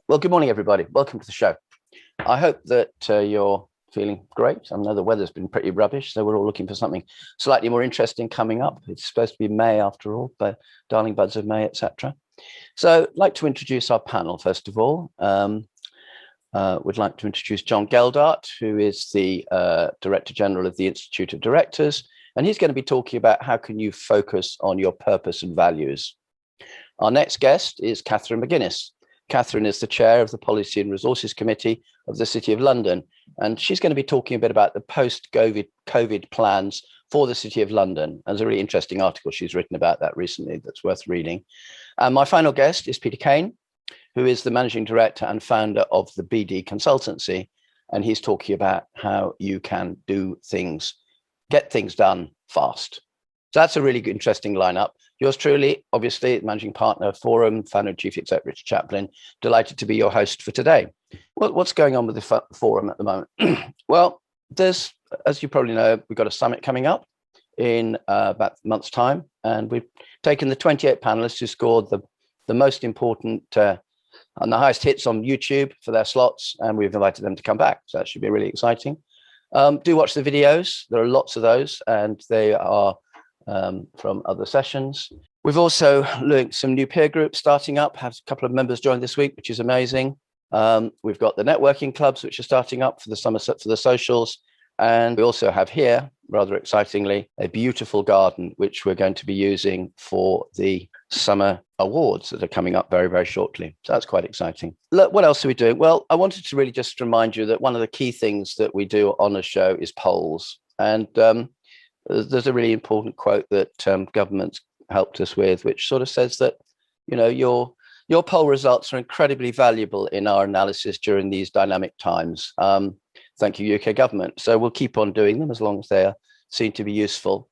Well, good morning, everybody. Welcome to the show. I hope that you're feeling great. I know the weather's been pretty rubbish, so we're all looking for something slightly more interesting coming up. It's supposed to be May after all, but darling buds of May, etc. So I'd like to introduce our panel, first of all. Would like to introduce Jon Geldart, who is the Director General of the Institute of Directors, and he's going to be talking about how can you focus on your purpose and values. Our next guest is Catherine McGuiness. Catherine is the chair of the Policy and Resources Committee of the City of London, and she's going to be talking a bit about the post-COVID plans for the City of London. There's a really interesting article she's written about that recently that's worth reading. And my final guest is Peter Kane, who is the managing director and founder of the BD Consultancy, and he's talking about how you can do things, get things done fast. So that's a really good, interesting lineup. Yours truly, obviously, managing partner of Forum, founder and chief exec Richard Chaplin. Delighted to be your host for today. Well, what's going on with the Forum at the moment? Well, there's, as you probably know, we've got a summit coming up in about a month's time, and we've taken the 28 panelists who scored the most important and the highest hits on YouTube for their slots, and we've invited them to come back. So that should be really exciting. Do watch the videos. There are lots of those, and they are from other sessions. We've also learned some new peer groups starting up, have a couple of members join this week, which is amazing. We've got the networking clubs, which are starting up for the summer, for the socials. And we also have here, rather excitingly, a beautiful garden, which we're going to be using for the summer awards that are coming up very, very shortly. So that's quite exciting. Look, what else are we doing? Well, I wanted to really just remind you that one of the key things that we do on the show is polls. And there's a really important quote that government's helped us with, which sort of says that, you know, your poll results are incredibly valuable in our analysis during these dynamic times. Thank you, UK government. So we'll keep on doing them as long as they are seen to be useful.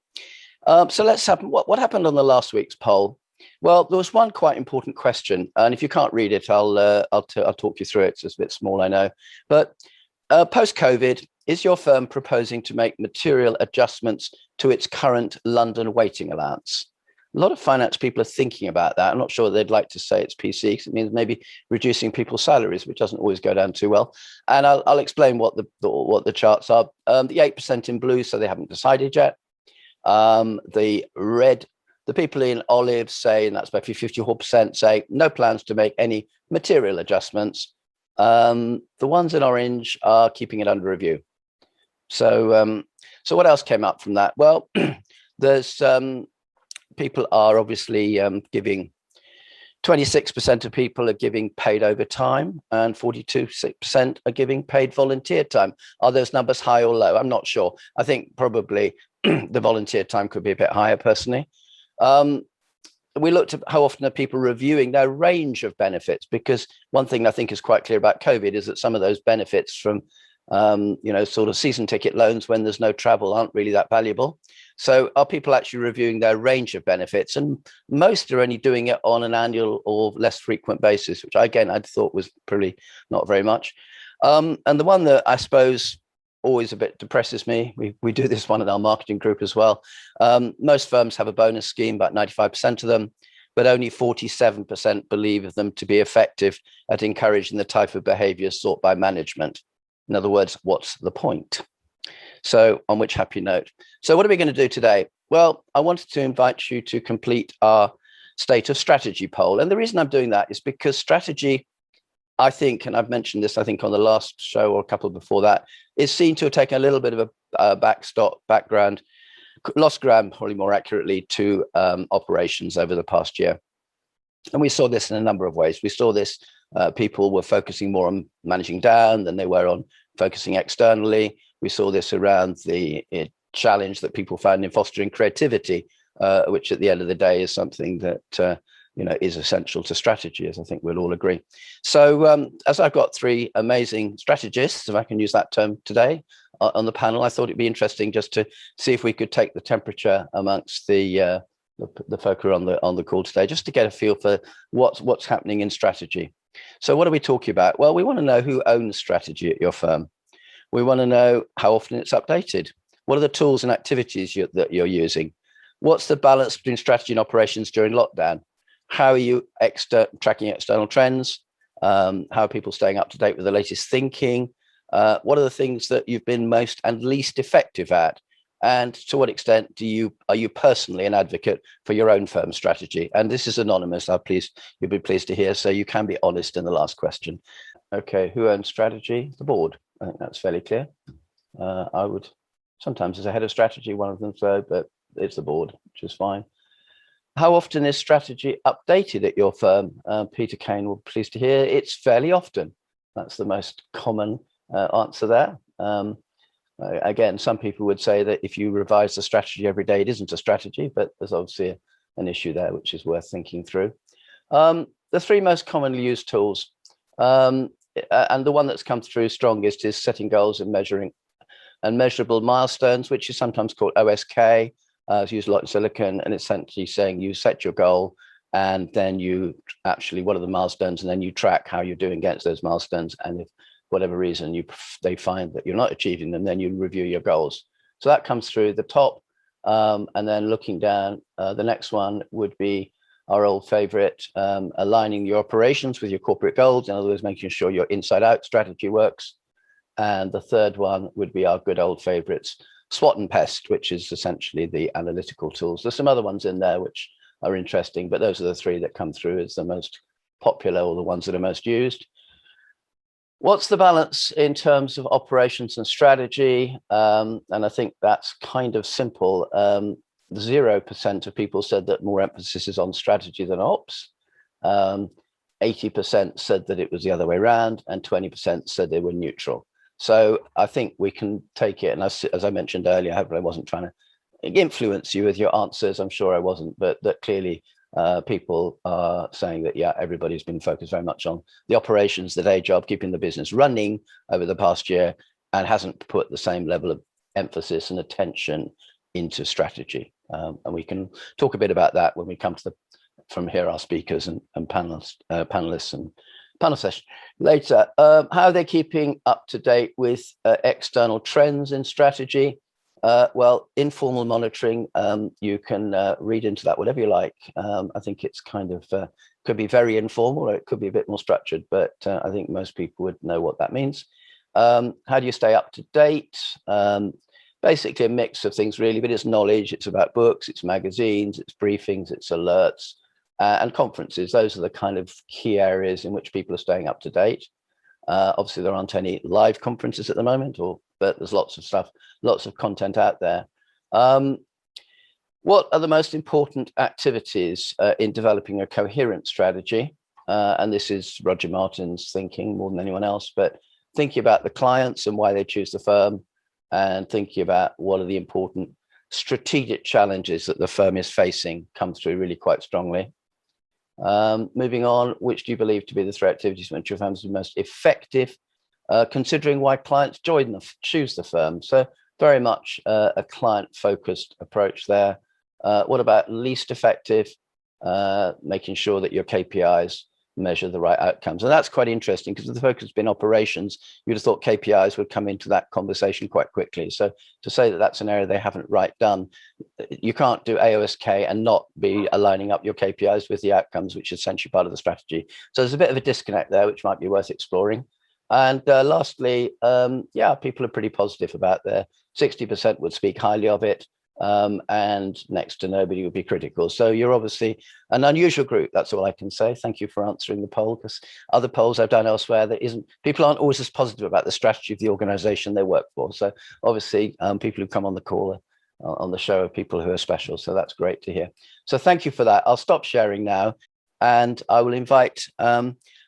So let's have what happened on the last week's poll. Well, there was one quite important question, and if you can't read it, I'll talk you through it. It's a bit small, I know, but post-COVID, is your firm proposing to make material adjustments to its current London waiting allowance? A lot of finance people are thinking about that. I'm not sure they'd like to say it's PC because it means maybe reducing people's salaries, which doesn't always go down too well. And I'll explain what the charts are. The 8% in blue, so they haven't decided yet. The red, the people in olive say, and that's about 54%, say no plans to make any material adjustments. The ones in orange are keeping it under review. So what else came up from that? Well, there's people are obviously giving, 26% of people are giving paid overtime and 42% are giving paid volunteer time. Are those numbers high or low? I'm not sure. I think probably the volunteer time could be a bit higher personally. We looked at how often are people reviewing their range of benefits, because one thing I think is quite clear about COVID is that some of those benefits from sort of season ticket loans when there's no travel aren't really that valuable. So are people actually reviewing their range of benefits? And most are only doing it on an annual or less frequent basis, which again, I thought was probably not very much. And the one that I suppose always a bit depresses me, we do this one in our marketing group as well. Most firms have a bonus scheme, about 95% of them, but only 47% believe them to be effective at encouraging the type of behavior sought by management. In other words, what's the point? So on which happy note. So what are we going to do today? Well, I wanted to invite you to complete our state of strategy poll. And the reason I'm doing that is because strategy, I think, and I've mentioned this, I think on the last show or a couple before that, is seen to have taken a little bit of a background, lost ground, probably more accurately, to operations over the past year. And we saw this in a number of ways. We saw this, people were focusing more on managing down than they were on focusing externally. We saw this around the challenge that people found in fostering creativity, which at the end of the day is something that is essential to strategy, as I think we'll all agree. So as I've got three amazing strategists, if I can use that term today, on the panel, I thought it'd be interesting just to see if we could take the temperature amongst the folk who are on the call today, just to get a feel for what's happening in strategy. So what are we talking about? Well, we want to know who owns strategy at your firm. We want to know how often it's updated. What are the tools and activities that you're using? What's the balance between strategy and operations during lockdown? How are you tracking external trends? How are people staying up to date with the latest thinking? What are the things that you've been most and least effective at? And to what extent are you personally an advocate for your own firm strategy? And this is anonymous. You'll be pleased to hear. So you can be honest in the last question. Okay, who owns strategy? The board. I think that's fairly clear. I would sometimes as a head of strategy, one of them so, but it's the board, which is fine. How often is strategy updated at your firm? Peter Kane will be pleased to hear. It's fairly often. That's the most common answer there. Again, some people would say that if you revise the strategy every day, it isn't a strategy, but there's obviously an issue there, which is worth thinking through. The three most commonly used tools, and the one that's come through strongest is setting goals and measuring and measurable milestones, which is sometimes called OSK. It's used a lot in Silicon, and it's essentially saying you set your goal and then you actually, what are the milestones, and then you track how you're doing against those milestones. And if whatever reason they find that you're not achieving them, then you review your goals. So that comes through the top. And then looking down, the next one would be our old favorite, aligning your operations with your corporate goals. In other words, making sure your inside out strategy works. And the third one would be our good old favorites, SWOT and PEST, which is essentially the analytical tools. There's some other ones in there which are interesting, but those are the three that come through as the most popular or the ones that are most used. What's the balance in terms of operations and strategy? And I think that's kind of simple. 0% of people said that more emphasis is on strategy than ops. 80% said that it was the other way around, and 20% said they were neutral. So I think we can take it. And as I mentioned earlier, hopefully I wasn't trying to influence you with your answers. I'm sure I wasn't, but that clearly people are saying that, yeah, everybody's been focused very much on the operations, the day job, keeping the business running over the past year, and hasn't put the same level of emphasis and attention into strategy. And we can talk a bit about that when we come to from here, our speakers and panelists and panel session later. How are they keeping up to date with external trends in strategy? Well, informal monitoring, you can read into that whatever you like. I think it's kind of could be very informal, or it could be a bit more structured, but I think most people would know what that means. How do you stay up to date? Basically a mix of things really, but it's knowledge, it's about books, it's magazines, it's briefings, it's alerts, and conferences. Those are the kind of key areas in which people are staying up to date. Obviously, there aren't any live conferences at the moment, but there's lots of stuff, lots of content out there. What are the most important activities in developing a coherent strategy? And this is Roger Martin's thinking more than anyone else, but thinking about the clients and why they choose the firm, and thinking about what are the important strategic challenges that the firm is facing come through really quite strongly. Moving on, which do you believe to be the three activities which your firm is most effective? Considering why clients choose the firm. So very much a client-focused approach there. What about least effective? Making sure that your KPIs measure the right outcomes. And that's quite interesting, because if the focus has been operations, you'd have thought KPIs would come into that conversation quite quickly. So to say that that's an area they haven't right done, you can't do AOSK and not be aligning up your KPIs with the outcomes, which is essentially part of the strategy. So there's a bit of a disconnect there, which might be worth exploring. And lastly, yeah, people are pretty positive about there. 60% would speak highly of it. And next to nobody would be critical. So you're obviously an unusual group. That's all I can say. Thank you for answering the poll, because other polls I've done elsewhere, people aren't always as positive about the strategy of the organization they work for. So obviously people who come on the call on the show are people who are special. So that's great to hear. So thank you for that. I'll stop sharing now, and I will invite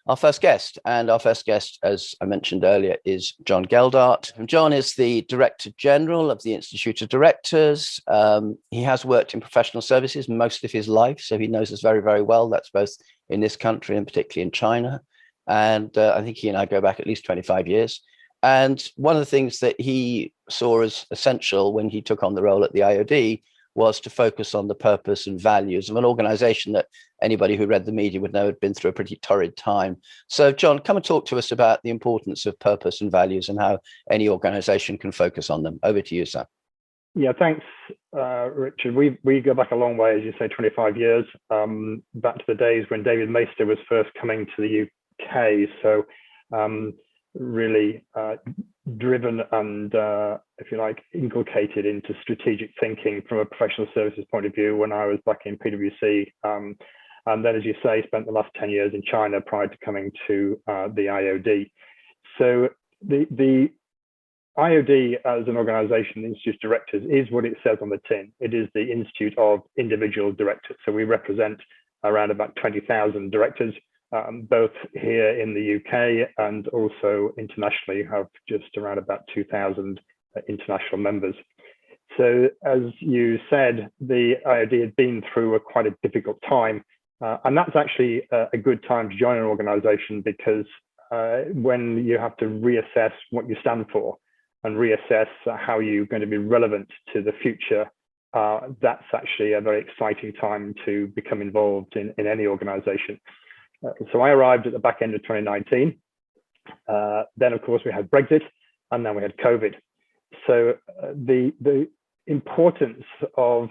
our first guest. And our first guest, as I mentioned earlier, is Jon Geldart. And Jon is the Director General of the Institute of Directors. He has worked in professional services most of his life, so he knows us very, very well. That's both in this country and particularly in China. And I think he and I go back at least 25 years. And one of the things that he saw as essential when he took on the role at the IOD was to focus on the purpose and values of an organization that anybody who read the media would know had been through a pretty torrid time. So, Jon, come and talk to us about the importance of purpose and values and how any organization can focus on them. Over to you, sir. Yeah, thanks, Richard. We go back a long way, as you say, 25 years, back to the days when David Maister was first coming to the K. So really driven and, if you like, inculcated into strategic thinking from a professional services point of view when I was back in PwC. And then, as you say, spent the last 10 years in China prior to coming to the IOD. So the IOD as an organization, the Institute of Directors, is what it says on the tin. It is the Institute of Individual Directors. So we represent around about 20,000 directors, both here in the UK and also internationally, have just around about 2,000 international members. So as you said, the IOD had been through quite a difficult time. And that's actually a good time to join an organization, because when you have to reassess what you stand for and reassess how you're going to be relevant to the future, that's actually a very exciting time to become involved in any organization. So I arrived at the back end of 2019. Then, of course, we had Brexit, and then we had COVID. So the importance of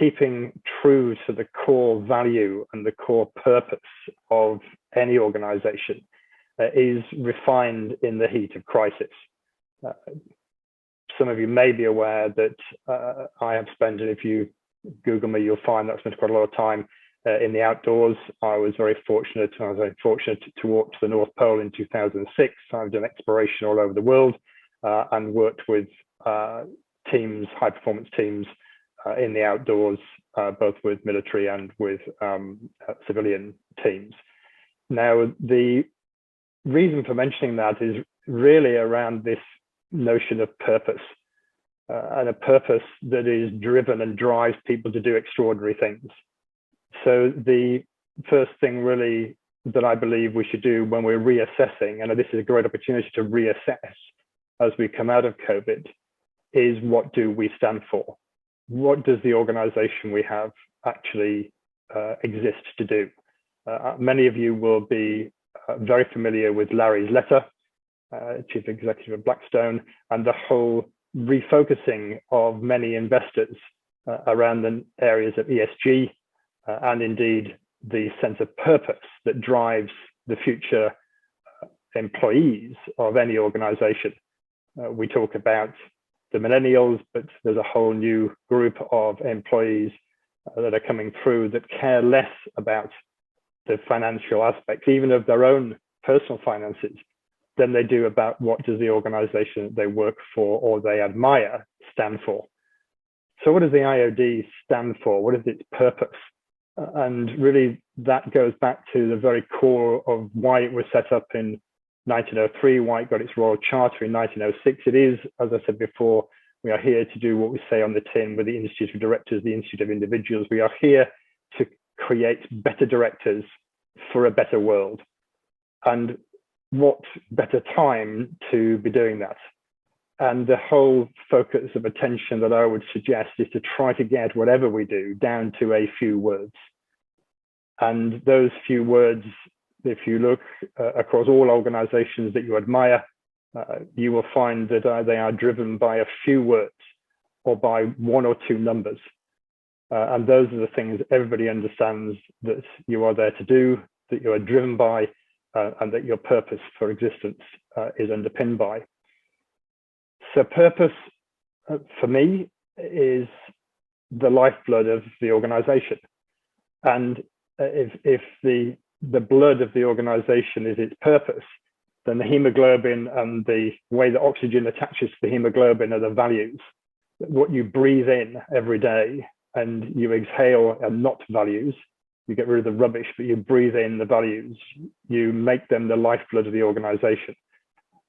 keeping true to the core value and the core purpose of any organization is refined in the heat of crisis. Some of you may be aware that I have spent, and if you Google me, you'll find that I've spent quite a lot of time in the outdoors. I was very fortunate to walk to the North Pole in 2006. I've done exploration all over the world and worked with teams, high performance teams in the outdoors, both with military and with civilian teams. Now, the reason for mentioning that is really around this notion of purpose, and a purpose that is driven and drives people to do extraordinary things. So the first thing really that I believe we should do when we're reassessing, and this is a great opportunity to reassess as we come out of COVID, is what do we stand for? What does the organization we have actually exist to do? Many of you will be very familiar with Larry's letter, Chief Executive of Blackstone, and the whole refocusing of many investors around the areas of ESG, and indeed the sense of purpose that drives the future employees of any organization. We talk about the millennials, but there's a whole new group of employees that are coming through that care less about the financial aspects, even of their own personal finances, than they do about what does the organization they work for or they admire stand for. So what does the IOD stand for? What is its purpose? And really that goes back to the very core of why it was set up in 1903, why it got its Royal Charter in 1906. It is, as I said before, we are here to do what we say on the tin with the Institute of Directors, the Institute of Individuals. We are here to create better directors for a better world. And what better time to be doing that? And the whole focus of attention that I would suggest is to try to get whatever we do down to a few words. And those few words, if you look across all organizations that you admire, you will find that they are driven by a few words or by one or two numbers. And those are the things everybody understands that you are there to do, that you are driven by, and that your purpose for existence is underpinned by. So purpose, for me, is the lifeblood of the organization. And if the blood of the organization is its purpose, then the hemoglobin and the way that oxygen attaches to the hemoglobin are the values. What you breathe in every day and you exhale are not values. You get rid of the rubbish, but you breathe in the values. You make them the lifeblood of the organization.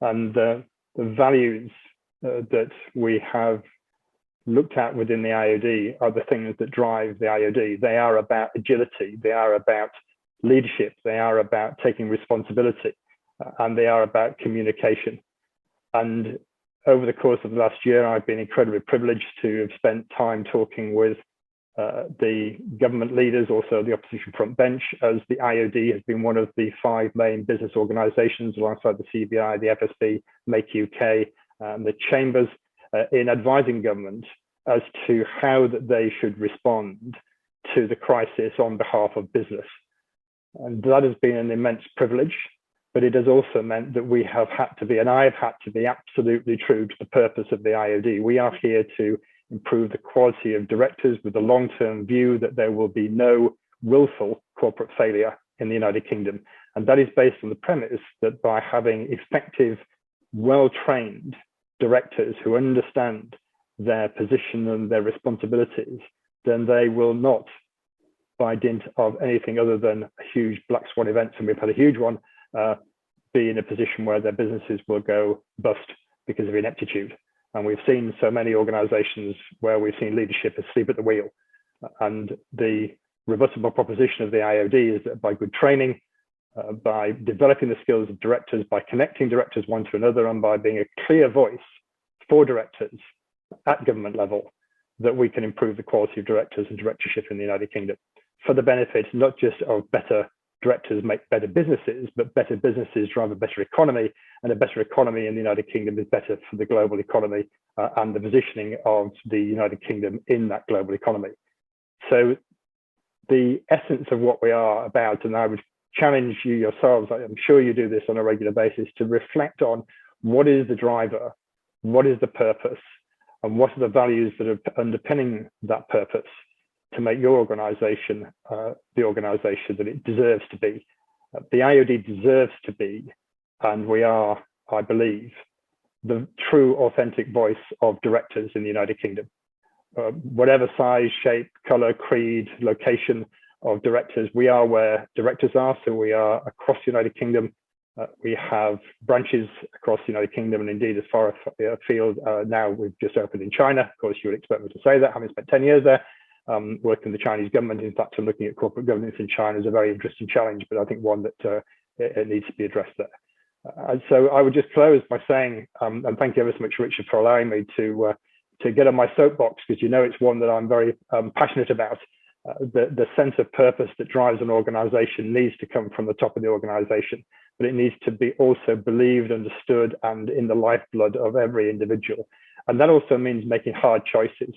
And the values that we have looked at within the IOD are the things that drive the IOD. They are about agility. They are about leadership. They are about taking responsibility. And they are about communication. And over the course of the last year, I've been incredibly privileged to have spent time talking with the government leaders, also the opposition front bench, as the IOD has been one of the 5 main business organisations alongside the CBI, the FSB, Make UK, and the chambers in advising government as to how that they should respond to the crisis on behalf of business. And that has been an immense privilege, but it has also meant that we have had to be, and I have had to be absolutely true to the purpose of the IOD. We are here to improve the quality of directors with the long-term view that there will be no willful corporate failure in the United Kingdom. And that is based on the premise that by having effective, well-trained directors who understand their position and their responsibilities, then they will not, by dint of anything other than a huge black swan events, and we've had a huge one, be in a position where their businesses will go bust because of ineptitude. And we've seen so many organizations where we've seen leadership asleep at the wheel. And the rebuttable proposition of the IOD is that by good training, by developing the skills of directors, by connecting directors one to another, and by being a clear voice for directors at government level, that we can improve the quality of directors and directorship in the United Kingdom for the benefit not just of better directors make better businesses, but better businesses drive a better economy, and a better economy in the United Kingdom is better for the global economy and the positioning of the United Kingdom in that global economy. So the essence of what we are about, and I would challenge you yourselves, I'm sure you do this on a regular basis, to reflect on what is the driver, what is the purpose, and what are the values that are underpinning that purpose to make your organization the organization that it deserves to be. The IOD deserves to be, and we are, I believe, the true authentic voice of directors in the United Kingdom. Whatever size, shape, color, creed, location of directors, we are where directors are. So we are across the United Kingdom. We have branches across the United Kingdom, and indeed as far afield now we've just opened in China. Of course, you would expect me to say that, having spent 10 years there, working with the Chinese government. In fact, I'm looking at corporate governance in China is a very interesting challenge, but I think one that it needs to be addressed there. And so I would just close by saying, and thank you ever so much, Richard, for allowing me to get on my soapbox, because you know it's one that I'm very passionate about. The sense of purpose that drives an organization needs to come from the top of the organization, but it needs to be also believed, understood, and in the lifeblood of every individual. And that also means making hard choices.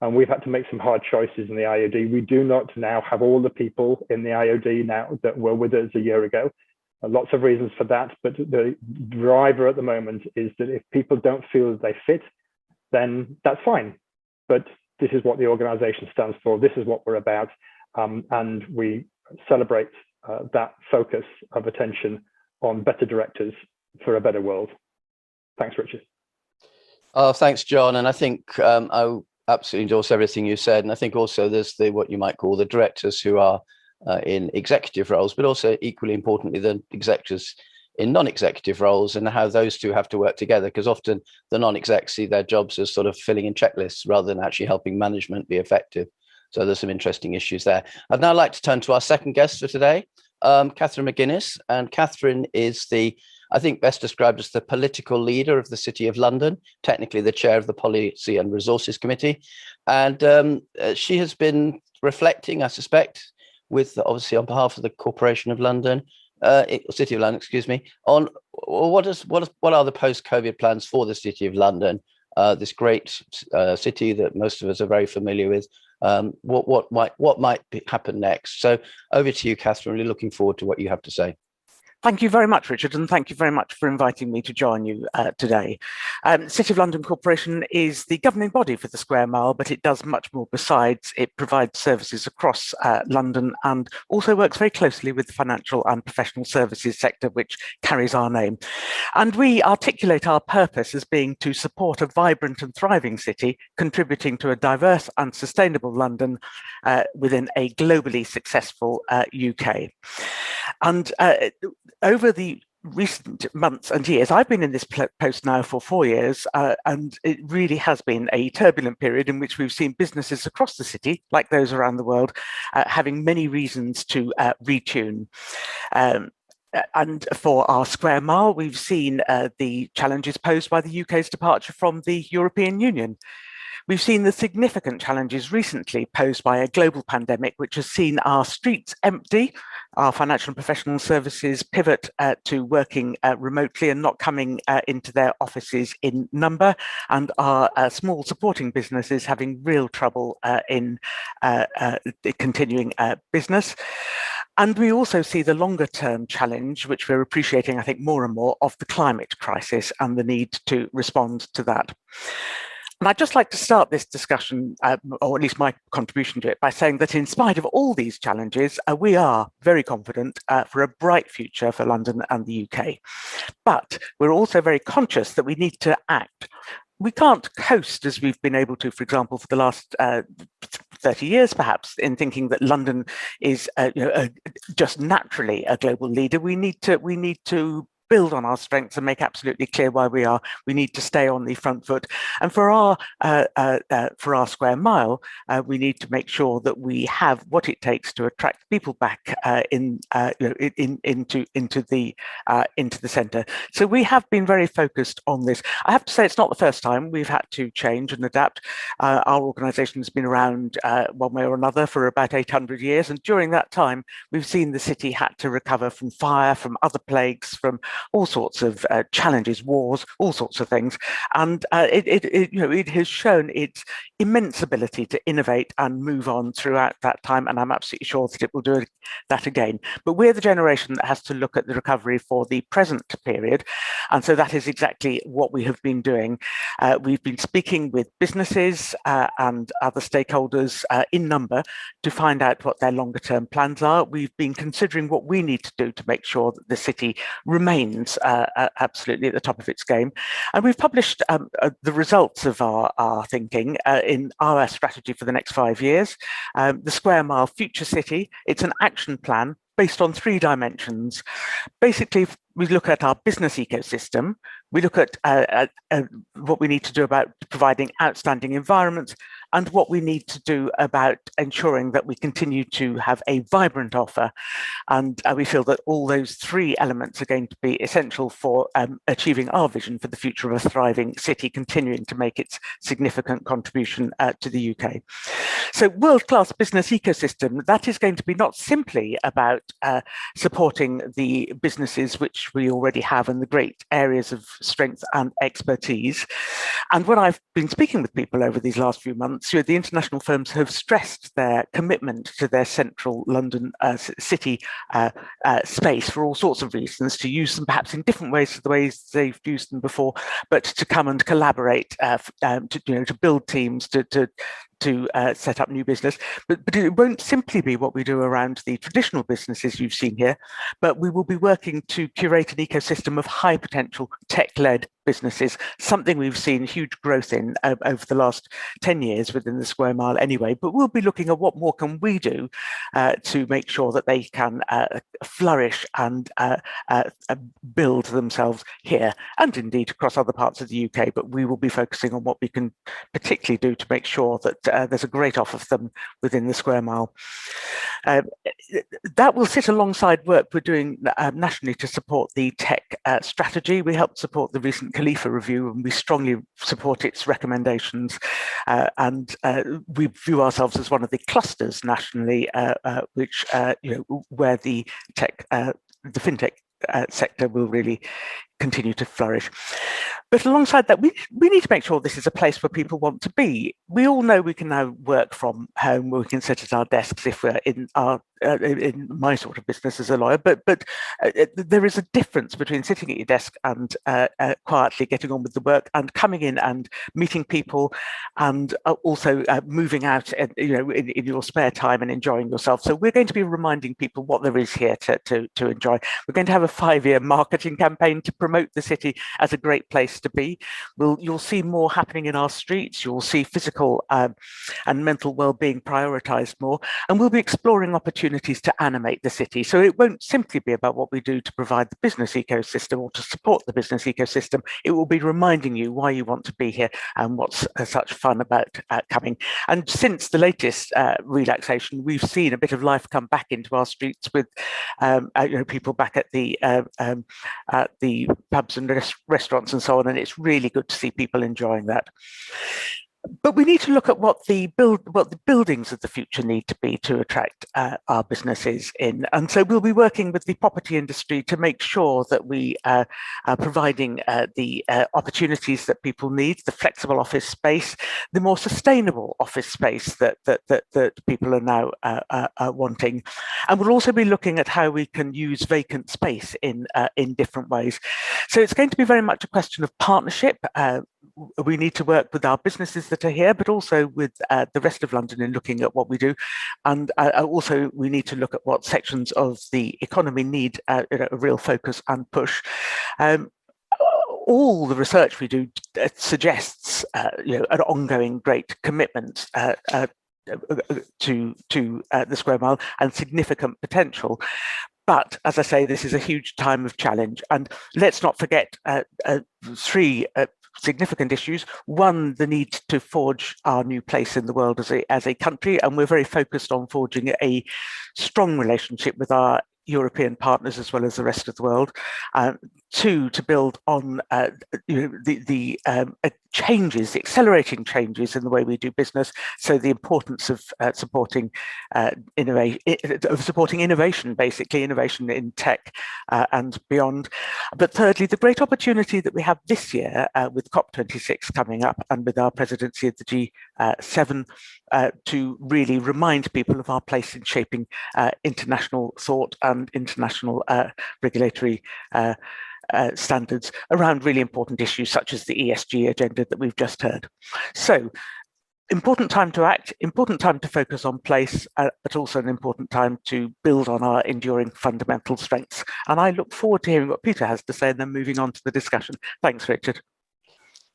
And we've had to make some hard choices in the IOD. We do not now have all the people in the IOD now that were with us a year ago. Lots of reasons for that, but the driver at the moment is that if people don't feel that they fit, then that's fine. But this is what the organization stands for. This is what we're about. And we celebrate that focus of attention on better directors for a better world. Thanks, Richard. Oh, thanks, John. And I think I absolutely endorse everything you said. And I think also there's what you might call the directors who are in executive roles, but also equally importantly, the executives in non-executive roles, and how those two have to work together, because often the non-execs see their jobs as sort of filling in checklists rather than actually helping management be effective. So there's some interesting issues there. I'd now like to turn to our second guest for today, Catherine McGuiness. And Catherine is I think best described as the political leader of the City of London, technically the chair of the Policy and Resources Committee. And she has been reflecting, I suspect, with obviously on behalf of the Corporation of London, City of London, excuse me, on what are the post-COVID plans for the City of London, this great city that most of us are very familiar with. What might happen next? So over to you, Catherine. Really looking forward to what you have to say. Thank you very much, Richard, and thank you very much for inviting me to join you today. City of London Corporation is the governing body for the Square Mile, but it does much more besides. It provides services across London and also works very closely with the financial and professional services sector, which carries our name. And we articulate our purpose as being to support a vibrant and thriving city, contributing to a diverse and sustainable London within a globally successful UK. And over the recent months and years, I've been in this post now for 4 years, and it really has been a turbulent period in which we've seen businesses across the city, like those around the world, having many reasons to retune. And for our Square Mile, we've seen the challenges posed by the UK's departure from the European Union. We've seen the significant challenges recently posed by a global pandemic, which has seen our streets empty, our financial and professional services pivot to working remotely and not coming into their offices in number, and our small supporting businesses having real trouble in continuing business. And we also see the longer term challenge, which we're appreciating, I think, more and more, of the climate crisis and the need to respond to that. And I'd just like to start this discussion, or at least my contribution to it, by saying that in spite of all these challenges, we are very confident for a bright future for London and the UK. But we're also very conscious that we need to act. We can't coast as we've been able to, for example, for the last 30 years, perhaps, in thinking that London is just naturally a global leader. We need to build on our strengths and make absolutely clear why we are. We need to stay on the front foot. And for our square mile, we need to make sure that we have what it takes to attract people back into the centre. So we have been very focused on this. I have to say, it's not the first time we've had to change and adapt. Our organisation has been around one way or another for about 800 years, and during that time, we've seen the city had to recover from fire, from other plagues, from all sorts of challenges, wars, all sorts of things, and it has shown its immense ability to innovate and move on throughout that time, and I'm absolutely sure that it will do that again. But we're the generation that has to look at the recovery for the present period, and so that is exactly what we have been doing. We've been speaking with businesses and other stakeholders in number to find out what their longer term plans are. We've been considering what we need to do to make sure that the city remains absolutely at the top of its game. And we've published the results of our thinking in our strategy for the next 5 years. The Square Mile Future City, it's an action plan based on 3 dimensions. Basically, we look at our business ecosystem, we look at what we need to do about providing outstanding environments, and what we need to do about ensuring that we continue to have a vibrant offer. And we feel that all those 3 elements are going to be essential for achieving our vision for the future of a thriving city, continuing to make its significant contribution to the UK. So world-class business ecosystem, that is going to be not simply about supporting the businesses which we already have and the great areas of strength and expertise. And when I've been speaking with people over these last few months, the international firms have stressed their commitment to their central London city space for all sorts of reasons, to use them perhaps in different ways to the ways they've used them before, but to come and collaborate, to build teams, to set up new business. But it won't simply be what we do around the traditional businesses you've seen here, but we will be working to curate an ecosystem of high potential tech-led businesses, something we've seen huge growth in over the last 10 years within the Square Mile anyway. But we'll be looking at what more can we do to make sure that they can flourish and build themselves here and indeed across other parts of the UK. But we will be focusing on what we can particularly do to make sure that there's a great offer for them within the Square Mile. That will sit alongside work we're doing nationally to support the tech strategy. We helped support the recent Khalifa review, and we strongly support its recommendations. And we view ourselves as one of the clusters nationally, which where the fintech sector will really continue to flourish. But alongside that, we need to make sure this is a place where people want to be. We all know we can now work from home, where we can sit at our desks if we're in my sort of business as a lawyer, but there is a difference between sitting at your desk and quietly getting on with the work and coming in and meeting people, and also moving out in your spare time and enjoying yourself. So we're going to be reminding people what there is here to enjoy. We're going to have a 5-year marketing campaign to promote the city as a great place to be. You'll see more happening in our streets. You'll see physical and mental well-being prioritised more, and we'll be exploring opportunities to animate the city. So it won't simply be about what we do to provide the business ecosystem or to support the business ecosystem. It will be reminding you why you want to be here and what's such fun about coming. And since the latest relaxation, we've seen a bit of life come back into our streets with people back at the pubs and restaurants and so on, and it's really good to see people enjoying that. But we need to look at what the buildings of the future need to be to attract our businesses in. And so we'll be working with the property industry to make sure that we are providing the opportunities that people need, the flexible office space, the more sustainable office space that people are now wanting. And we'll also be looking at how we can use vacant space in different ways. So it's going to be very much a question of partnership. We need to work with our businesses that are here, but also with the rest of London in looking at what we do. And also we need to look at what sections of the economy need a real focus and push. All the research we do suggests an ongoing great commitment to the square mile and significant potential. But as I say, this is a huge time of challenge. And let's not forget three significant issues. One, the need to forge our new place in the world as a country. And we're very focused on forging a strong relationship with our European partners as well as the rest of the world. Two, to build on the accelerating changes in the way we do business. So the importance of supporting innovation, basically innovation in tech and beyond. But thirdly, the great opportunity that we have this year with COP26 coming up and with our presidency of the G7 to really remind people of our place in shaping international thought and international regulatory standards around really important issues such as the ESG agenda that we've just heard. So, important time to act, important time to focus on place, but also an important time to build on our enduring fundamental strengths. And I look forward to hearing what Peter has to say and then moving on to the discussion. Thanks, Richard.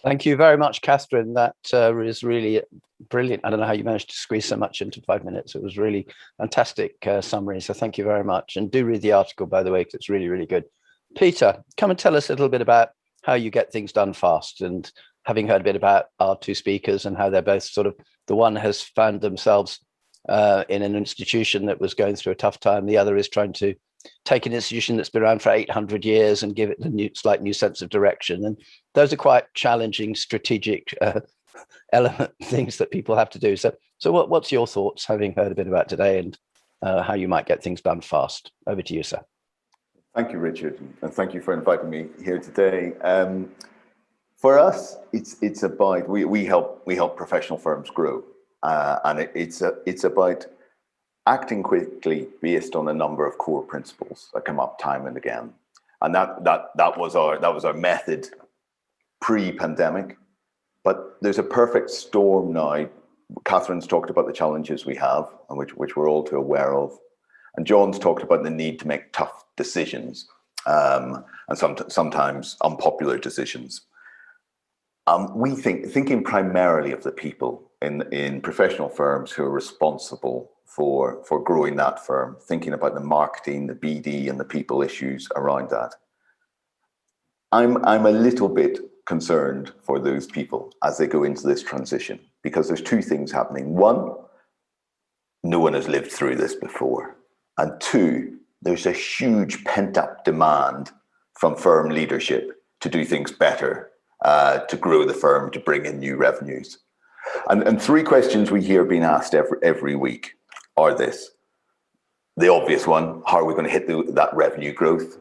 Thank you very much, Catherine. That is really brilliant. I don't know how you managed to squeeze so much into 5 minutes. It was really fantastic summary. So thank you very much. And do read the article, by the way, because it's really, really good. Peter, come and tell us a little bit about how you get things done fast. And having heard a bit about our two speakers and how they're both sort of, the one has found themselves in an institution that was going through a tough time. The other is trying to take an institution that's been around for 800 years and give it a slight new sense of direction. And those are quite challenging strategic things that people have to do. So what's your thoughts, having heard a bit about today and how you might get things done fast? Over to you, sir. Thank you, Richard, and thank you for inviting me here today. For us, it's about we help professional firms grow, and it's about acting quickly based on a number of core principles that come up time and again, and that was our method pre-pandemic. But there's a perfect storm now. Catherine's talked about the challenges we have, and which we're all too aware of. And Jon's talked about the need to make tough decisions, and sometimes unpopular decisions. We thinking primarily of the people in professional firms who are responsible for growing that firm, thinking about the marketing, the BD, and the people issues around that. I'm a little bit concerned for those people as they go into this transition, because there's two things happening. One, no one has lived through this before. And two, there's a huge pent-up demand from firm leadership to do things better, to grow the firm, to bring in new revenues. And three questions we hear being asked every week are this. The obvious one, how are we going to hit that revenue growth?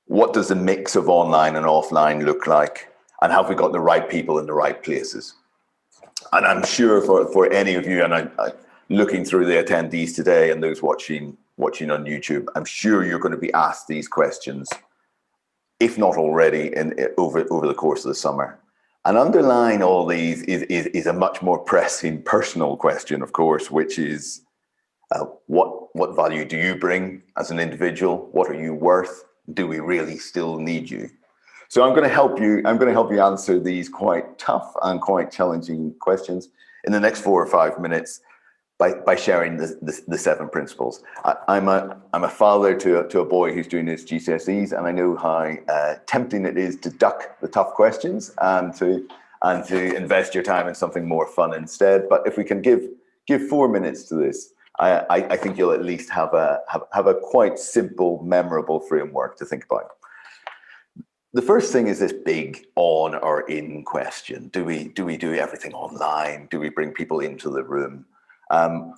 What does the mix of online and offline look like? And have we got the right people in the right places? And I'm sure for any of you, and I looking through the attendees today and those watching on YouTube, I'm sure you're going to be asked these questions, if not already, over the course of the summer. And underlying all these is a much more pressing personal question, of course, which is what value do you bring as an individual? What are you worth? Do we really still need you? So I'm going to help you answer these quite tough and quite challenging questions in the next 4 or 5 minutes by sharing the 7 principles. I'm a father to a boy who's doing his GCSEs, and I know how tempting it is to duck the tough questions and to invest your time in something more fun instead. But if we can give 4 minutes to this, I think you'll at least have a quite simple, memorable framework to think about. the first thing is this big on or in question. Do we do everything online? Do we bring people into the room?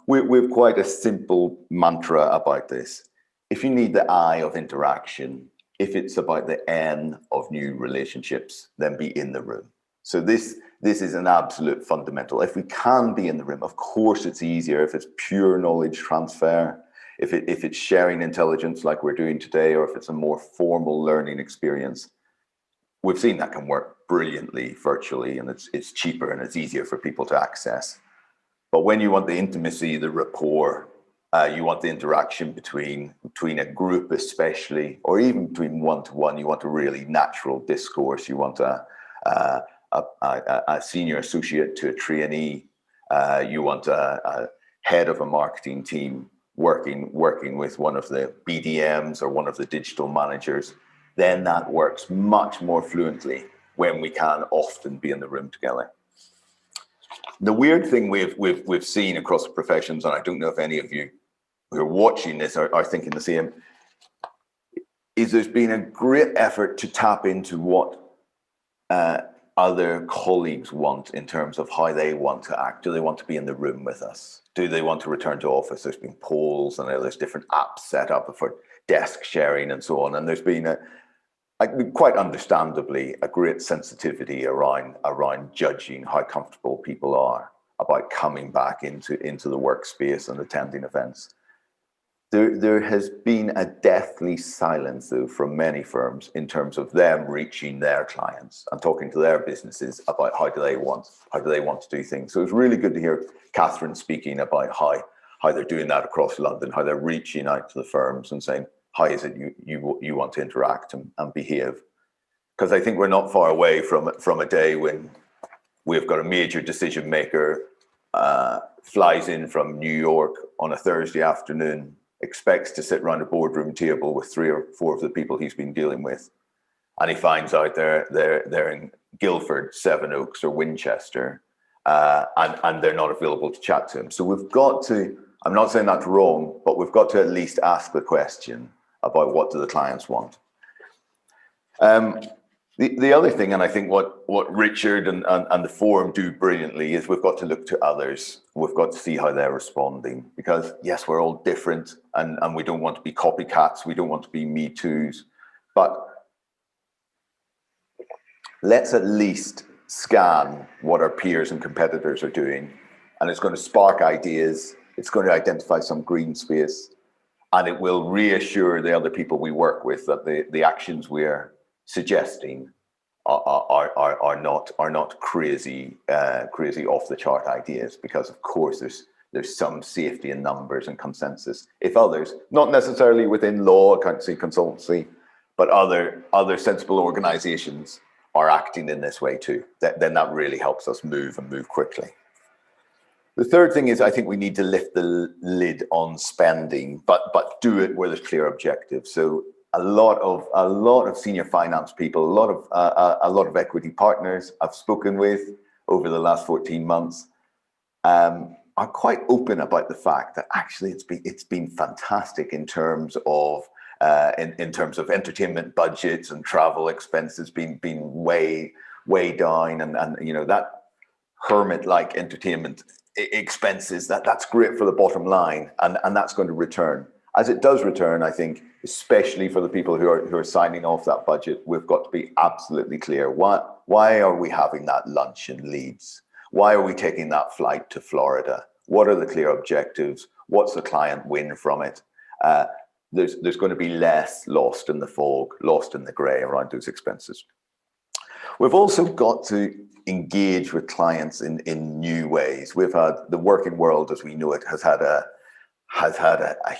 We've quite a simple mantra about this. If you need the I of interaction, if it's about the N of new relationships, then be in the room. So this is an absolute fundamental. If we can be in the room, of course it's easier if it's pure knowledge transfer, if it's sharing intelligence like we're doing today, or if it's a more formal learning experience. We've seen that can work brilliantly virtually, and it's cheaper and it's easier for people to access. But when you want the intimacy, the rapport, you want the interaction between a group especially, or even between one-to-one, you want a really natural discourse. You want a senior associate to a trainee. You want a head of a marketing team working with one of the BDMs or one of the digital managers. Then that works much more fluently when we can often be in the room together. The weird thing we've seen across the professions, and I don't know if any of you who are watching this are thinking the same, is there's been a great effort to tap into what other colleagues want in terms of how they want to act. Do they want to be in the room with us? Do they want to return to office? There's been polls, and there's different apps set up for desk sharing and so on. And there's been quite understandably a great sensitivity around judging how comfortable people are about coming back into the workspace and attending events. There has been a deathly silence, though, from many firms in terms of them reaching their clients and talking to their businesses about how do they want to do things. So it's really good to hear Catherine speaking about how they're doing that across London, how they're reaching out to the firms and saying, how is it you want to interact and behave? Because I think we're not far away from a day when we've got a major decision maker flies in from New York on a Thursday afternoon, expects to sit around a boardroom table with 3 or 4 of the people he's been dealing with, and he finds out they're in Guildford, Sevenoaks, or Winchester, and they're not available to chat to him. So we've got to, I'm not saying that's wrong, but we've got to at least ask the question about what do the clients want. The other thing, and I think what Richard and the forum do brilliantly, is we've got to look to others. We've got to see how they're responding, because yes, we're all different, and we don't want to be copycats. We don't want to be Me Too's, but let's at least scan what our peers and competitors are doing, and it's going to spark ideas. It's going to identify some green space, and it will reassure the other people we work with that the actions we're suggesting are not crazy off the chart ideas, because of course there's some safety in numbers and consensus. If others, not necessarily within law, accountancy, consultancy, but other sensible organizations are acting in this way too, then that really helps us move quickly. The third thing is, I think we need to lift the lid on spending, but do it where there's clear objectives. So a lot of senior finance people, a lot of equity partners I've spoken with over the last 14 months are quite open about the fact that actually it's been fantastic in terms of entertainment budgets and travel expenses being way down, and you know, that hermit-like entertainment expenses, that's great for the bottom line, and that's going to return. As it does return, I think, especially for the people who are signing off that budget, we've got to be absolutely clear. Why are we having that lunch in Leeds? Why are we taking that flight to Florida? What are the clear objectives? What's the client win from it? There's going to be less lost in the fog, lost in the grey around those expenses. We've also got to engage with clients in new ways. We've had the working world as we know it has had a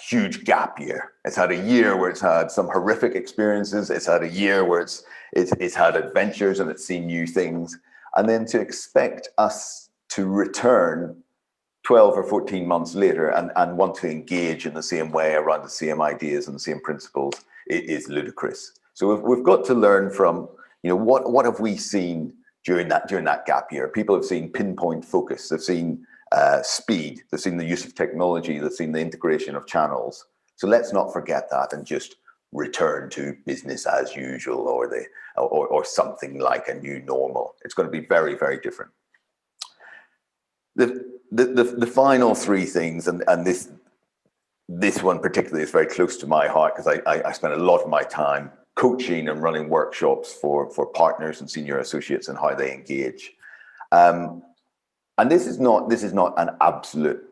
huge gap year. It's had a year where it's had some horrific experiences. It's had a year where it's had adventures and it's seen new things. And then to expect us to return 12 or 14 months later and want to engage in the same way around the same ideas and the same principles is ludicrous. So we've got to learn from, you know, what have we seen during that gap year? People have seen pinpoint focus. They've seen speed. They've seen the use of technology. They've seen the integration of channels. So let's not forget that and just return to business as usual or something like a new normal. It's going to be very, very different. The final three things, and this one particularly is very close to my heart, because I spend a lot of my time coaching and running workshops for partners and senior associates and how they engage. And this is not an absolute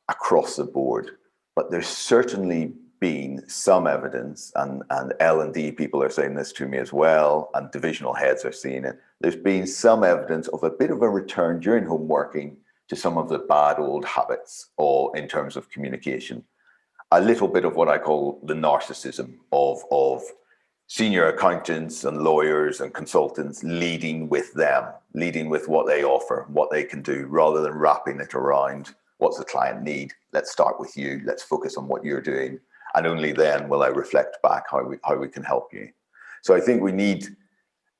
across the board, but there's certainly been some evidence, and L&D people are saying this to me as well, and divisional heads are seeing it. There's been some evidence of a bit of a return during home working to some of the bad old habits, or in terms of communication. A little bit of what I call the narcissism of senior accountants and lawyers and consultants leading with what they offer, what they can do, rather than wrapping it around what's the client need. Let's start with you. Let's focus on what you're doing. And only then will I reflect back how we can help you. So I think we need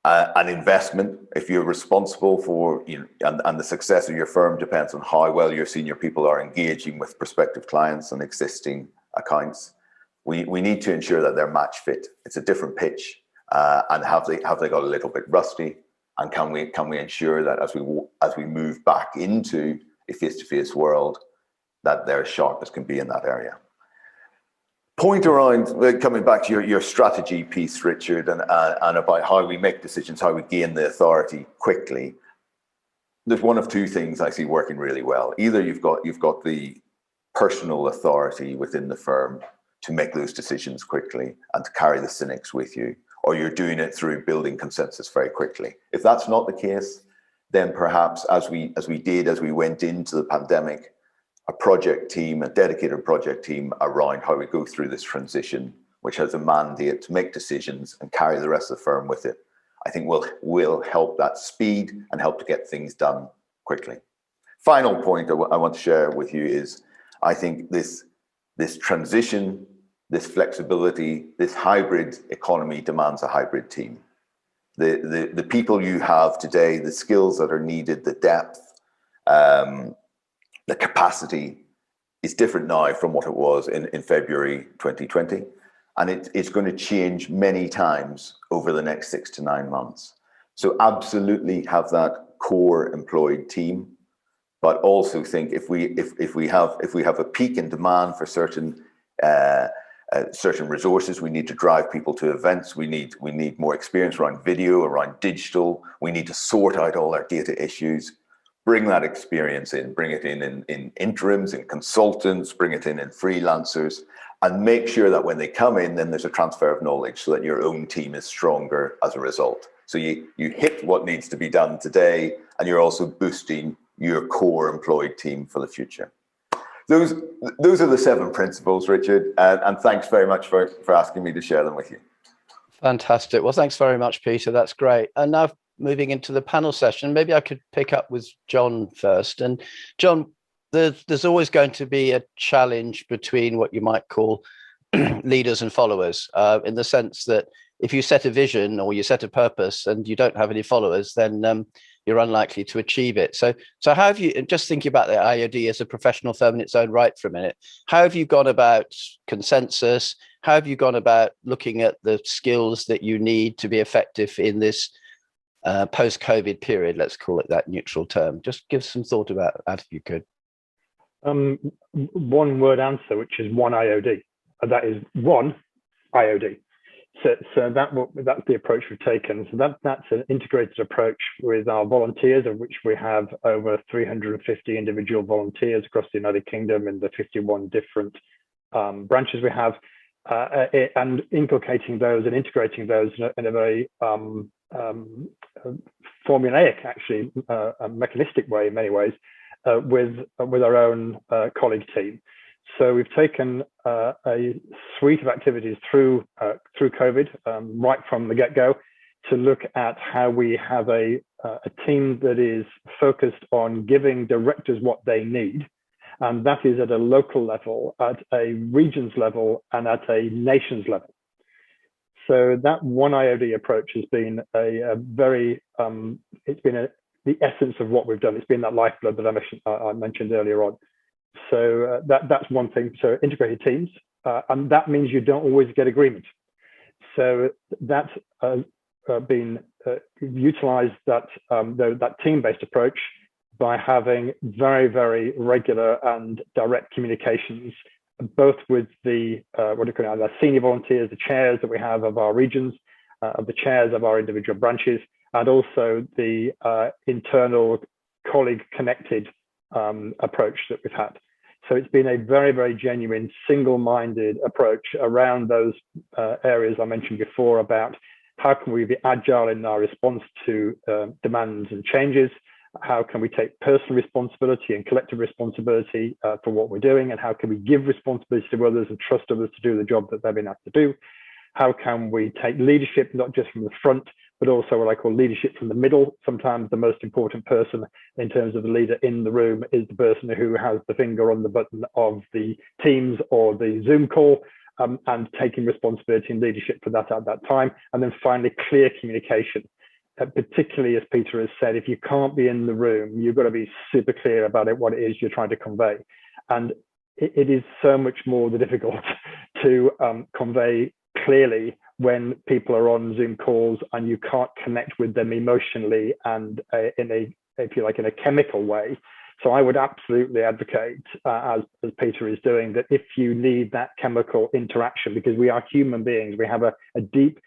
an investment. If you're responsible for, and the success of your firm depends on how well your senior people are engaging with prospective clients and existing accounts. We need to ensure that they're match fit. It's a different pitch, and have they got a little bit rusty? And can we ensure that as we move back into a face-to-face world, that they're as sharp as can be in that area? Point around, coming back to your strategy piece, Richard, and about how we make decisions, how we gain the authority quickly. There's one of two things I see working really well. Either you've got the personal authority within the firm to make those decisions quickly and to carry the cynics with you, or you're doing it through building consensus very quickly. If that's not the case, then perhaps as we went into the pandemic, a dedicated project team around how we go through this transition, which has a mandate to make decisions and carry the rest of the firm with it, I think will help that speed and help to get things done quickly. Final point I want to share with you is, I think this transition, this flexibility, this hybrid economy demands a hybrid team. The people you have today, the skills that are needed, the depth, the capacity is different now from what it was in February 2020. And it's going to change many times over the next 6 to 9 months. So absolutely have that core employed team, but also think if we have a peak in demand for certain resources, we need to drive people to events. We need more experience around video, around digital. We need to sort out all our data issues. Bring that experience in, bring it in interims, in consultants, bring it in freelancers, and make sure that when they come in, then there's a transfer of knowledge so that your own team is stronger as a result. So you hit what needs to be done today, and you're also boosting your core employed team for the future. Those are the 7 principles, Richard, and thanks very much for asking me to share them with you. Fantastic. Well, thanks very much, Peter. That's great. And now moving into the panel session, maybe I could pick up with Jon first. And Jon, there's always going to be a challenge between what you might call leaders and followers, in the sense that if you set a vision or you set a purpose and you don't have any followers, then you're unlikely to achieve it. So how have you, just thinking about the IOD as a professional firm in its own right for a minute, how have you gone about consensus? How have you gone about looking at the skills that you need to be effective in this post-COVID period? Let's call it that neutral term. Just give some thought about that if you could. One word answer, which is one IOD. That is one IOD. So that's the approach we've taken. So that's an integrated approach with our volunteers, of which we have over 350 individual volunteers across the United Kingdom in the 51 different branches we have, and inculcating those and integrating those in a very formulaic, actually, a mechanistic way in many ways, with our own colleague team. So we've taken a suite of activities through COVID, right from the get-go, to look at how we have a team that is focused on giving directors what they need. And that is at a local level, at a regions level, and at a nations level. So that one IOD approach has been it's been the essence of what we've done. It's been that lifeblood that I mentioned earlier on. So that's one thing. So integrated teams, and that means you don't always get agreement. So that's been utilised, that team-based approach, by having very, very regular and direct communications, both with the the senior volunteers, the chairs that we have of our regions, of the chairs of our individual branches, and also the internal colleague-connected approach that we've had. So it's been a very, very genuine, single-minded approach around those areas I mentioned before about how can we be agile in our response to demands and changes. How can we take personal responsibility and collective responsibility for what we're doing? And how can we give responsibility to others and trust others to do the job that they've been asked to do? How can we take leadership, not just from the front, but also what I call leadership from the middle? Sometimes the most important person in terms of the leader in the room is the person who has the finger on the button of the Teams or the Zoom call, and taking responsibility and leadership for that at that time. And then finally, clear communication. Particularly, as Peter has said, if you can't be in the room, you've got to be super clear about it, what it is you're trying to convey. And it is so much more difficult to convey clearly when people are on Zoom calls and you can't connect with them emotionally and in a, if you like, in a chemical way. So I would absolutely advocate, as Peter is doing, that if you need that chemical interaction, because we are human beings, we have a deep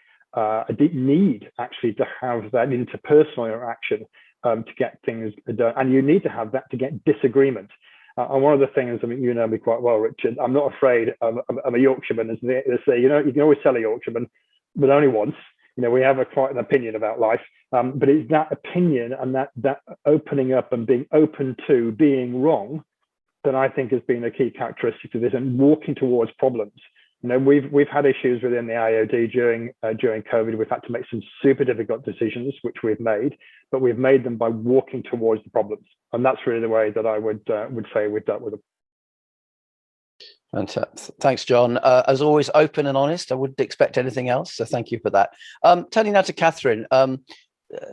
need actually to have that interpersonal interaction to get things done, and you need to have that to get disagreement. And one of the things, I mean, you know me quite well, Richard, I'm not afraid. I'm a Yorkshireman, as they say. You know, you can always tell a Yorkshireman, but only once. You know, we have quite an opinion about life, but it's that opinion and that opening up and being open to being wrong that I think has been a key characteristic of this, and walking towards problems. You know, we've had issues within the IOD during COVID. We've had to make some super difficult decisions, which we've made, but we've made them by walking towards the problems, and that's really the way that I would say we've dealt with them. Fantastic. Thanks, John. As always, open and honest. I wouldn't expect anything else, so thank you for that. Turning now to Catherine,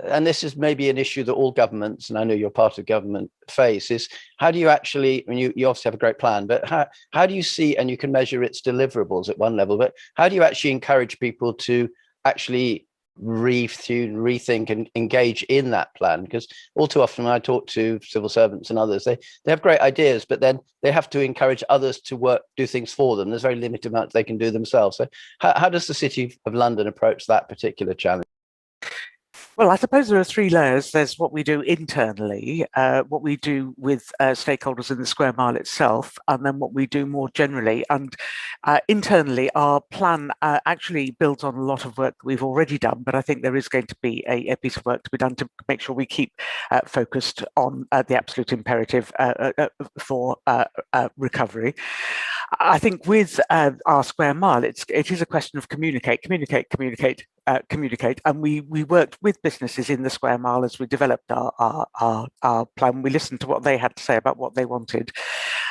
and this is maybe an issue that all governments, and I know you're part of government, face, is how do you actually, I mean, you obviously have a great plan, but how do you see, and you can measure its deliverables at one level, but how do you actually encourage people to actually rethink and engage in that plan? Because all too often when I talk to civil servants and others, they have great ideas, but then they have to encourage others to do things for them. There's very limited amount they can do themselves. So how does the City of London approach that particular challenge? Well, I suppose there are three layers. There's what we do internally, what we do with stakeholders in the square mile itself, and then what we do more generally. And internally, our plan actually builds on a lot of work that we've already done, but I think there is going to be a piece of work to be done to make sure we keep focused on the absolute imperative for recovery. I think with our square mile, it is a question of communicate, and we worked with businesses in the square mile as we developed our plan. We listened to what they had to say about what they wanted.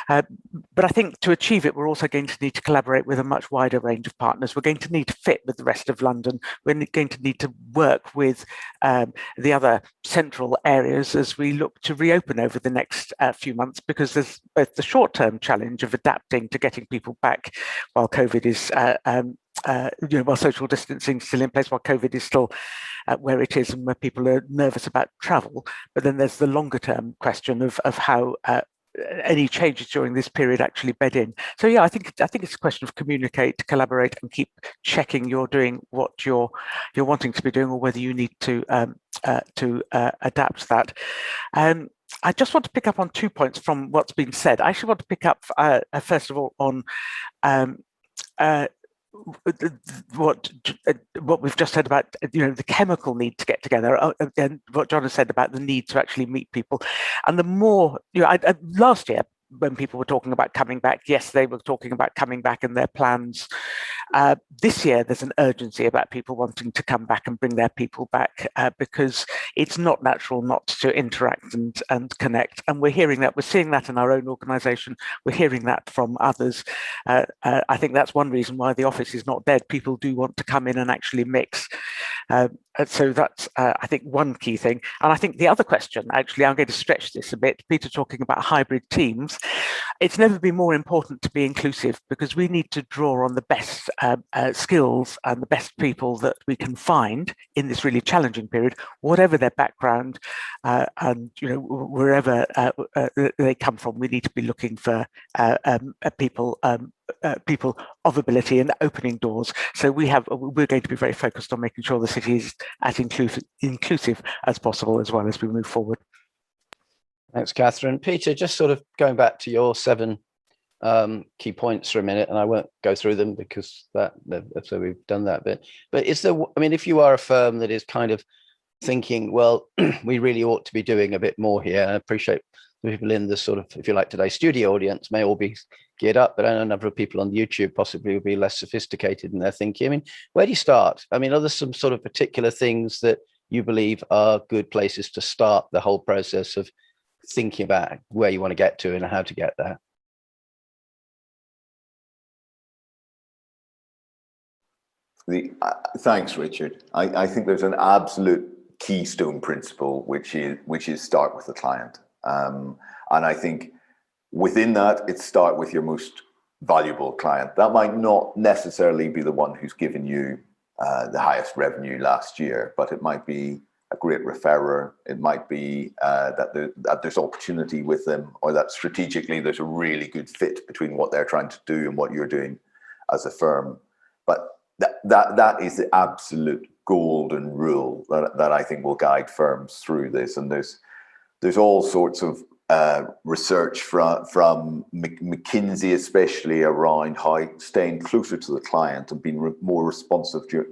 But I think to achieve it, we're also going to need to collaborate with a much wider range of partners. We're going to need to fit with the rest of London. We're going to need to work with the other central areas as we look to reopen over the next few months, because there's both the short-term challenge of adapting to getting people back while COVID is while social distancing is still in place, while COVID is still where it is and where people are nervous about travel. But then there's the longer term question of how any changes during this period actually bed in. So yeah, I think it's a question of communicate, collaborate, and keep checking you're doing what you're wanting to be doing, or whether you need to adapt that. I just want to pick up on 2 points from what's been said. I actually want to pick up first of all on what we've just said about the chemical need to get together, and what John has said about the need to actually meet people. And the more last year, when people were talking about coming back, yes, they were talking about coming back and their plans. This year, there's an urgency about people wanting to come back and bring their people back, because it's not natural not to interact and connect. And we're hearing that. We're seeing that in our own organisation. We're hearing that from others. I think that's one reason why the office is not dead. People do want to come in and actually mix. So that's, I think, one key thing. And I think the other question, actually, I'm going to stretch this a bit. Peter talking about hybrid teams. It's never been more important to be inclusive, because we need to draw on the best skills and the best people that we can find in this really challenging period, whatever their background and wherever they come from. We need to be looking for people of ability and opening doors. So we're going to be very focused on making sure the city is as inclusive as possible as well as we move forward. Thanks, Catherine. Peter, just sort of going back to your 7 key points for a minute, and I won't go through them because so we've done that bit. But is there, I mean, if you are a firm that is kind of thinking, well, we really ought to be doing a bit more here, I appreciate the people in the sort of, if you like, today's studio audience may all be geared up, but I know a number of people on YouTube possibly will be less sophisticated in their thinking. I mean, where do you start? I mean, are there some sort of particular things that you believe are good places to start the whole process of thinking about where you want to get to and how to get there? Thanks, Richard. I think there's an absolute keystone principle, which is start with the client. And I think within that, it's start with your most valuable client. That might not necessarily be the one who's given you the highest revenue last year, but it might be a great referrer. It might be that there's opportunity with them, or that strategically there's a really good fit between what they're trying to do and what you're doing as a firm. But that is the absolute golden rule that I think will guide firms through this. And there's all sorts of research from McKinsey, especially around how staying closer to the client and being more responsive to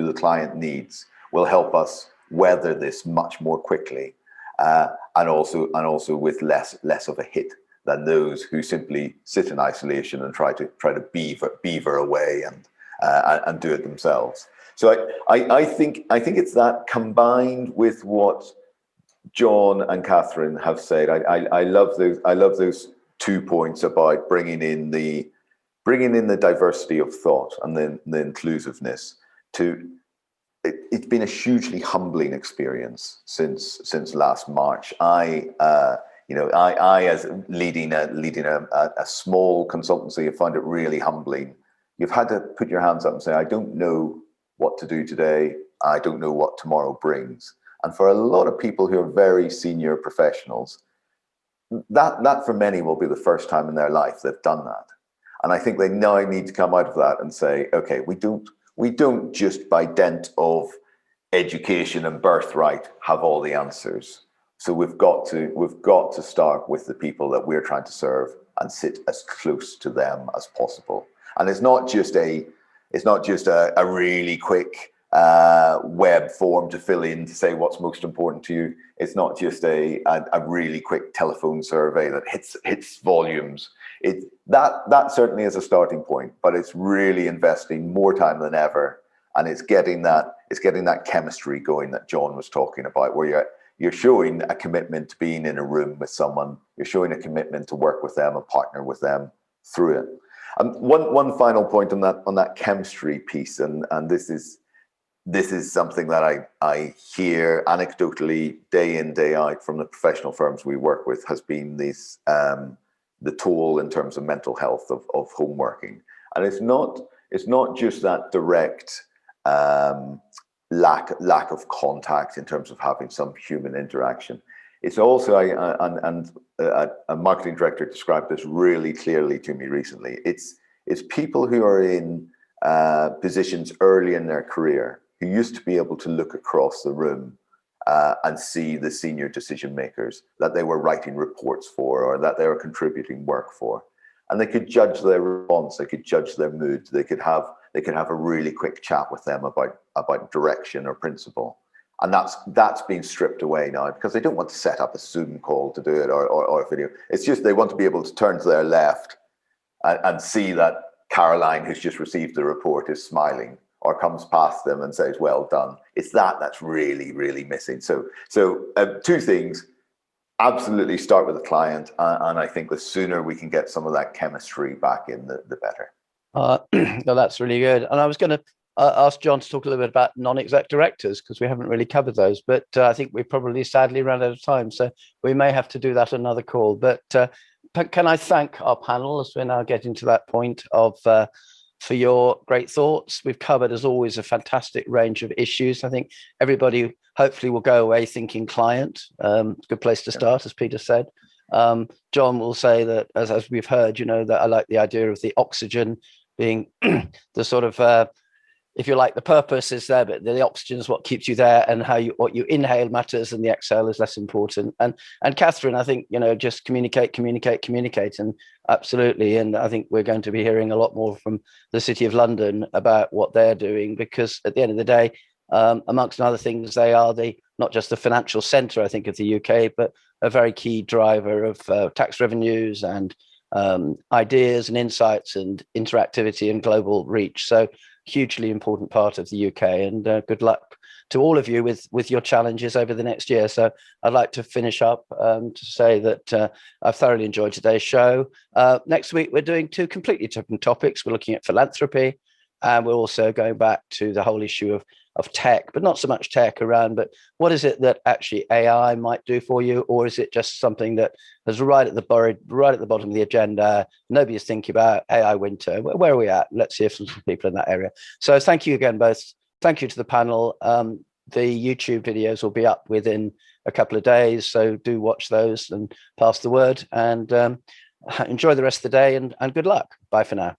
the client needs will help us weather this much more quickly, and also with less of a hit than those who simply sit in isolation and try to beaver away and do it themselves. So I think it's that, combined with what Jon and Catherine have said. I love those 2 points about bringing in the diversity of thought and then the inclusiveness. It's been a hugely humbling experience since last March. I as leading a small consultancy, have found it really humbling. You've had to put your hands up and say, I don't know what to do today. I don't know what tomorrow brings. And for a lot of people who are very senior professionals, that for many will be the first time in their life they've done that. And I think they now need to come out of that and say, okay, we don't just by dint of education and birthright have all the answers. So we've got to start with the people that we're trying to serve and sit as close to them as possible. And it's not just a really quick web form to fill in to say what's most important to you. It's not just a really quick telephone survey that hits volumes. That certainly is a starting point, but it's really investing more time than ever, and it's getting that chemistry going that Jon was talking about, where you're showing a commitment to being in a room with someone. You're showing a commitment to work with them and partner with them through it. One final point on that chemistry piece, and this is something that I hear anecdotally day in, day out from the professional firms we work with, has been this the toll in terms of mental health of home working. And it's not just that direct lack of contact in terms of having some human interaction. It's also, a marketing director described this really clearly to me recently. It's people who are in positions early in their career who used to be able to look across the room and see the senior decision makers that they were writing reports for, or that they were contributing work for, and they could judge their response, they could judge their mood, they could have a really quick chat with them about direction or principle. And that's being stripped away now, because they don't want to set up a Zoom call to do it, or a video. It's just they want to be able to turn to their left and see that Caroline, who's just received the report, is smiling, or comes past them and says, well done. It's that's really, really missing. So 2 things: absolutely start with the client, and I think the sooner we can get some of that chemistry back in, the better. No, that's really good. And I was going to ask John to talk a little bit about non-exec directors, because we haven't really covered those. But I think we probably sadly ran out of time, so we may have to do that another call. But can I thank our panel as we're now getting to that point of for your great thoughts. We've covered, as always, a fantastic range of issues. I think everybody hopefully will go away thinking client. Good place to start, as Peter said. John will say that, as we've heard, that I like the idea of the oxygen being the sort of, if you like, the purpose is there, but the oxygen is what keeps you there, and what you inhale matters, and the exhale is less important. And Catherine, I think, just communicate, and absolutely. And I think we're going to be hearing a lot more from the City of London about what they're doing, because at the end of the day, amongst other things, they are not just the financial centre, I think, of the UK, but a very key driver of tax revenues and ideas and insights and interactivity and global reach. So hugely important part of the UK, and good luck to all of you with your challenges over the next year. So I'd like to finish up to say that I've thoroughly enjoyed today's show. Next week, we're doing two completely different topics. We're looking at philanthropy, and we're also going back to the whole issue of tech, but not so much tech around, but what is it that actually AI might do for you? Or is it just something that is right at the bottom of the agenda? Nobody's thinking about AI winter. Where are we at? Let's hear from some people in that area. So thank you again, both. Thank you to the panel. The YouTube videos will be up within a couple of days, so do watch those and pass the word, and enjoy the rest of the day, and good luck. Bye for now.